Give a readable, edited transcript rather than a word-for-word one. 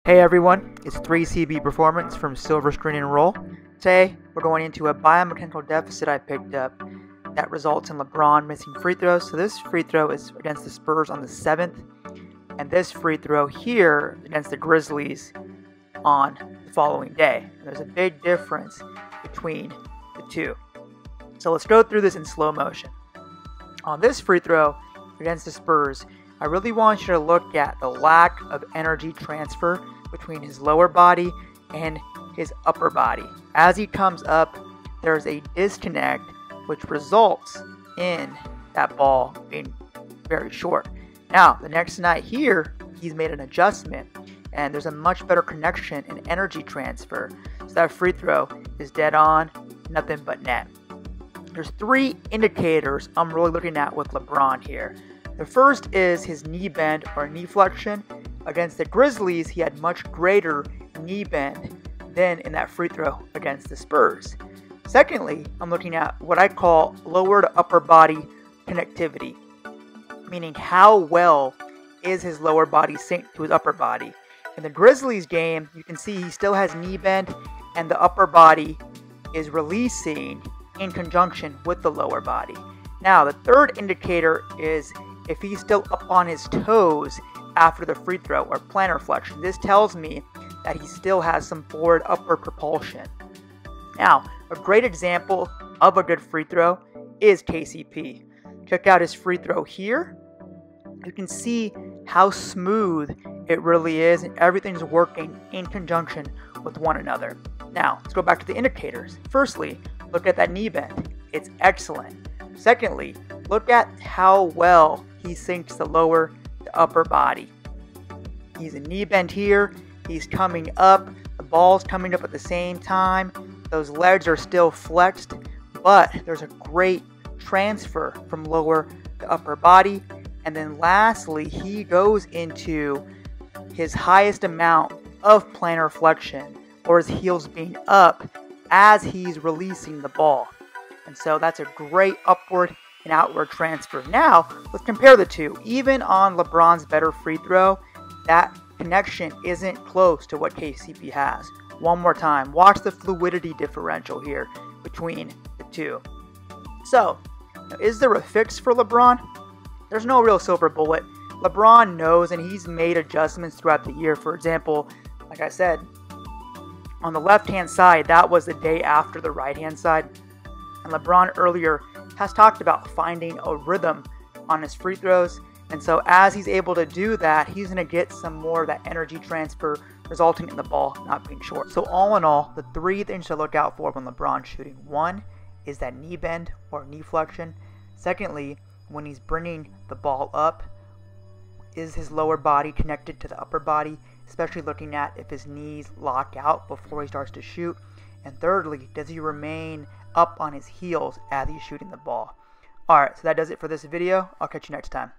Hey everyone, it's 3CB Performance from Silver Screen and Roll. Today, we're going into a biomechanical deficit I picked up that results in LeBron missing free throws. So this free throw is against the Spurs on the 7th, and this free throw here against the Grizzlies on the following day. And there's a big difference between the two. So let's go through this in slow motion. On this free throw against the Spurs, I really want you to look at the lack of energy transfer between his lower body and his upper body. As he comes up, there's a disconnect which results in that ball being very short. Now, the next night here, he's made an adjustment and there's a much better connection and energy transfer. So that free throw is dead on, nothing but net. There's three indicators I'm really looking at with LeBron here. The first is his knee bend or knee flexion. Against the Grizzlies, he had much greater knee bend than in that free throw against the Spurs. Secondly, I'm looking at what I call lower to upper body connectivity, meaning how well is his lower body synced to his upper body. In the Grizzlies game, you can see he still has knee bend and the upper body is releasing in conjunction with the lower body. Now, the third indicator is if he's still up on his toes after the free throw or plantar flexion. This tells me that he still has some forward upward propulsion. Now, a great example of a good free throw is KCP. Check out his free throw here. You can see how smooth it really is and everything's working in conjunction with one another. Now, let's go back to the indicators. Firstly, look at that knee bend. It's excellent. Secondly, look at how well he syncs the lower to upper body. He's a knee bend here. He's coming up. The ball's coming up at the same time. Those legs are still flexed, but there's a great transfer from lower to upper body. And then lastly, he goes into his highest amount of plantar flexion, or his heels being up as he's releasing the ball. And so that's a great upward and outward transfer. Now, let's compare the two. Even on LeBron's better free throw, that connection isn't close to what KCP has. One more time, watch the fluidity differential here between the two. So, is there a fix for LeBron? There's no real silver bullet. LeBron knows and he's made adjustments throughout the year. For example, like I said, on the left-hand side, that was the day after the right-hand side. And LeBron earlier has talked about finding a rhythm on his free throws. And so as he's able to do that, he's going to get some more of that energy transfer resulting in the ball not being short. So all in all, the three things to look out for when LeBron's shooting. One is that knee bend or knee flexion. Secondly, when he's bringing the ball up, is his lower body connected to the upper body, especially looking at if his knees lock out before he starts to shoot. And thirdly, does he remain up on his heels as he's shooting the ball? Alright, so that does it for this video. I'll catch you next time.